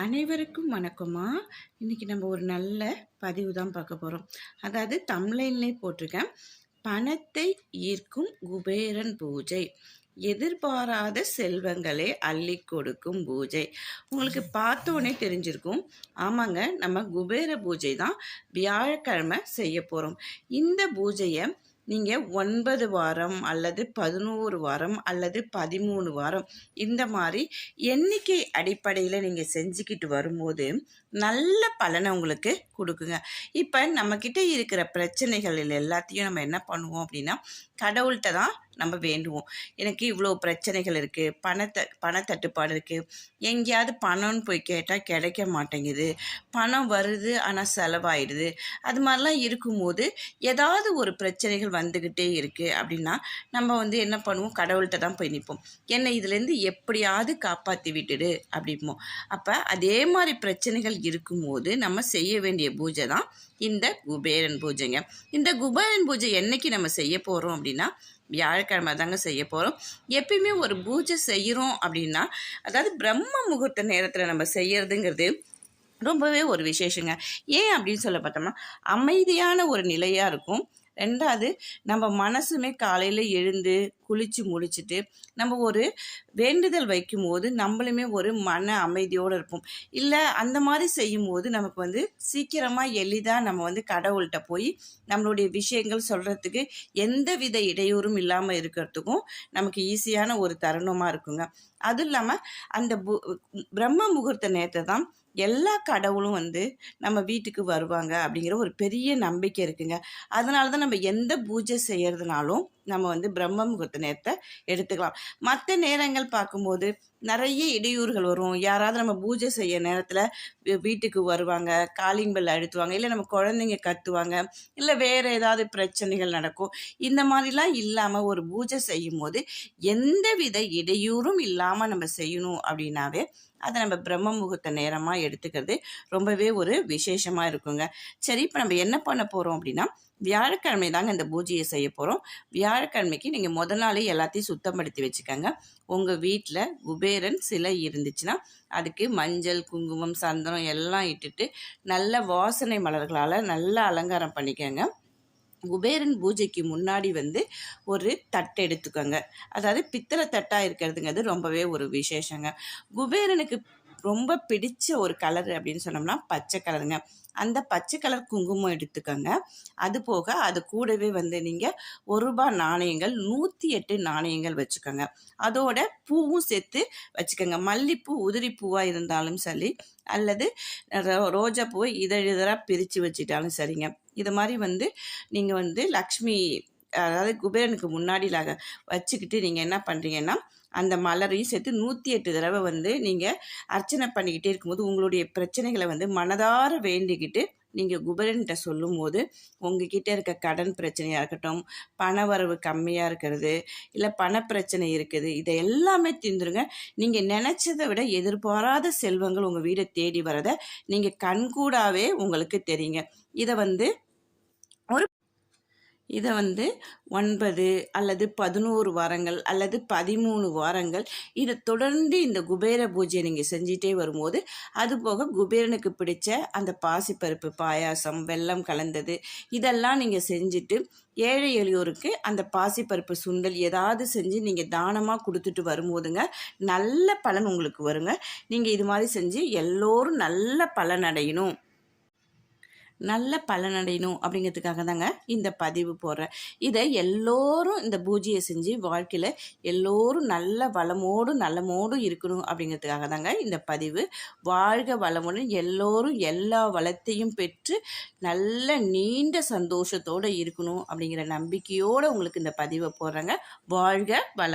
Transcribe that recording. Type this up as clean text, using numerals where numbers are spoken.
அனைவருக்கும் வணக்கமா. இன்னைக்கு நம்ம ஒரு நல்ல பதிவு தான் பார்க்க போகிறோம். அதாவது தமிழ்லைன்லேயே போட்டிருக்கேன், பணத்தை ஈர்க்கும் குபேரன் பூஜை, எதிர்பாராத செல்வங்களை அள்ளி கொடுக்கும் பூஜை. உங்களுக்கு பார்த்தோன்னே தெரிஞ்சிருக்கும், ஆமாங்க, நம்ம குபேர பூஜை தான் வியாழக்கிழமை செய்ய போகிறோம். இந்த பூஜையை நீங்கள் 9 வாரம் அல்லது 11 வாரம் அல்லது 13 வாரம் இந்த மாதிரி எண்ணிக்கை அடிப்படையில் நீங்கள் செஞ்சுக்கிட்டு வரும்போது நல்ல பலனை உங்களுக்கு கொடுக்குங்க. இப்போ நம்மக்கிட்ட இருக்கிற பிரச்சனைகள் எல்லாத்தையும் நம்ம என்ன பண்ணுவோம் அப்படின்னா, கடவுள்கிட்ட தான் நம்ம வேண்டுவோம். எனக்கு இவ்வளோ பிரச்சனைகள் இருக்குது, பணத்தட்டுப்பாடு இருக்குது, எங்கேயாவது பணம்னு போய் கேட்டால் கிடைக்க மாட்டேங்குது, பணம் வருது ஆனால் செலவாயிடுது, அது மாதிரிலாம் இருக்கும்போது ஏதாவது ஒரு பிரச்சனைகள் வந்துக்கிட்டே இருக்குது அப்படின்னா நம்ம என்ன பண்ணுவோம், கடவுள்கிட்ட தான் போய் நிற்போம். என்னை இதுலேருந்து எப்படியாவது காப்பாற்றி விட்டுடு அப்படிம்போம். அப்போ அதே மாதிரி பிரச்சனைகள் இருக்கும்போது நம்ம செய்ய வேண்டிய பூஜை தான் இந்த குபேரன் பூஜைங்க. இந்த குபேரன் பூஜை என்னைக்கு நம்ம செய்ய போகிறோம் அப்படின்னா, வியாழக்கிழமை தாங்க செய்ய போகிறோம். எப்பயுமே ஒரு பூஜை செய்கிறோம் அப்படின்னா, அதாவது பிரம்ம முகூர்த்த நேரத்தில் நம்ம செய்யறதுங்கிறது ரொம்பவே ஒரு விசேஷங்க. ஏன் அப்படின்னு சொல்ல பார்த்தோம்னா, அமைதியான ஒரு நிலையாக இருக்கும். ரெண்டாவது, நம்ம மனசுமே காலையில் எழுந்து குளித்து முடிச்சுட்டு நம்ம ஒரு வேண்டுதல் வைக்கும்போது நம்மளுமே ஒரு மன அமைதியோடு இருப்போம். இல்லை அந்த மாதிரி செய்யும்போது நமக்கு சீக்கிரமாக எளிதாக நம்ம கடவுள்கிட்ட போய் நம்மளுடைய விஷயங்கள் சொல்கிறதுக்கு எந்த வித இடையூறும் இல்லாமல் இருக்கிறதுக்கும் நமக்கு ஈஸியான ஒரு தருணமாக இருக்குங்க. அதுவும் இல்லாமல் அந்த பிரம்ம முகூர்த்த நேரத்தை தான் எல்லா கடவுளும் நம்ம வீட்டுக்கு வருவாங்க அப்படிங்கிற ஒரு பெரிய நம்பிக்கை இருக்குங்க. அதனால தான் நம்ம எந்த பூஜை செய்கிறதுனாலும் நம்ம பிரம்ம முகூர்த்த நேரத்தை எடுத்துக்கலாம். மற்ற நேரங்கள் பார்க்கும்போது நிறைய இடையூறுகள் வரும். யாராவது நம்ம பூஜை செய்ய நேரத்தில் வீட்டுக்கு வருவாங்க, காலிங் பெல் அழுத்துவாங்க, இல்லை நம்ம குழந்தைங்க கத்துவாங்க, இல்லை வேறு ஏதாவது பிரச்சனைகள் நடக்கும். இந்த மாதிரிலாம் இல்லாமல் ஒரு பூஜை செய்யும் போது எந்த வித இடையூறும் இல்லாமல் நம்ம செய்யணும் அப்படின்னாவே அதை நம்ம பிரம்ம முகூர்த்த நேரமாக எடுத்துக்கிறது ரொம்பவே ஒரு விசேஷமாக இருக்குங்க. சரி, இப்போ நம்ம என்ன பண்ண போகிறோம் அப்படின்னா, வியாழக்கிழமை தாங்க இந்த பூஜையை செய்ய போகிறோம். வியாழக்கிழமைக்கு நீங்கள் முதல் நாளே எல்லாத்தையும் சுத்தப்படுத்தி வச்சுக்கோங்க. உங்கள் வீட்டில் குபேரன் சிலை இருந்துச்சுன்னா அதுக்கு மஞ்சள், குங்குமம், சந்தனம் எல்லாம் இட்டுட்டு நல்ல வாசனை மலர்களால் நல்லா அலங்காரம் பண்ணிக்கோங்க. குபேரன் பூஜைக்கு முன்னாடி ஒரு தட்டு எடுத்துக்கோங்க. அதாவது பித்தளை தட்டாக இருக்கிறதுங்கிறது ரொம்பவே ஒரு விசேஷங்க. குபேரனுக்கு ரொம்ப பிடிச்ச ஒரு கலர் அப்படின்னு சொன்னோம்னா பச்சை கலருங்க. அந்த பச்சை கலர் குங்குமம் எடுத்துக்கோங்க. அது போக அது கூடவே நீங்கள் ₹1 நாணயங்கள் 108 நாணயங்கள் வச்சுக்கோங்க. அதோட பூவும் சேர்த்து வச்சுக்கோங்க. மல்லிப்பூ உதிரி பூவாக இருந்தாலும் சரி, அல்லது ரோஜா பூவை இதழாக பிரித்து வச்சுட்டாலும் சரிங்க. இது மாதிரி நீங்கள் லக்ஷ்மி, அதாவது குபேரனுக்கு முன்னாடி வச்சுக்கிட்டு நீங்கள் என்ன பண்ணுறீங்கன்னா, அந்த மலரையும் சேர்த்து 108 தடவை நீங்கள் அர்ச்சனை பண்ணிக்கிட்டே இருக்கும்போது உங்களுடைய பிரச்சனைகளை மனதார வேண்டிக்கிட்டு நீங்கள் குபேரன்கிட்ட சொல்லும் போது உங்ககிட்ட இருக்க கடன் பிரச்சனையாக இருக்கட்டும், பண வரவு கம்மியாக இருக்கிறது, இல்லை பணப்பிரச்சனை இருக்குது, இதை எல்லாமே தீர்ந்துருங்க. நீங்கள் நினச்சதை விட எதிர்பாராத செல்வங்கள் உங்கள் வீடை தேடி வரதை நீங்கள் கண்கூடாவே உங்களுக்கு தெரியுங்க. இதை 9 அல்லது 11 வாரங்கள் அல்லது 13 வாரங்கள் இதை தொடர்ந்து இந்த குபேர பூஜையை நீங்கள் செஞ்சிட்டே வரும்போது, அதுபோக குபேரனுக்கு பிடிச்ச அந்த பாசிப்பருப்பு பாயாசம், வெல்லம் கலந்தது இதெல்லாம் நீங்கள் செஞ்சுட்டு ஏழை எளியோருக்கு அந்த பாசிப்பருப்பு சுண்டல் ஏதாவது செஞ்சு நீங்கள் தானமாக கொடுத்துட்டு வரும்போதுங்க நல்ல பலன் உங்களுக்கு வருங்க. நீங்கள் இது மாதிரி செஞ்சு எல்லோரும் நல்ல பலனடையணும் அப்படிங்கிறதுக்காக தாங்க இந்த பதிவு போடுறேன். இதை எல்லோரும் இந்த பூஜையை செஞ்சு வாழ்க்கையில் எல்லோரும் நல்ல வளமோடும் நலமோடும் இருக்கணும் அப்படிங்கிறதுக்காக தாங்க இந்த பதிவு. வாழ்க வளமுடன், எல்லோரும் எல்லா வளத்தையும் பெற்று நல்ல நீண்ட சந்தோஷத்தோடு இருக்கணும் அப்படிங்கிற நம்பிக்கையோடு உங்களுக்கு இந்த பதிவை போடுறேங்க. வாழ்க வளம்.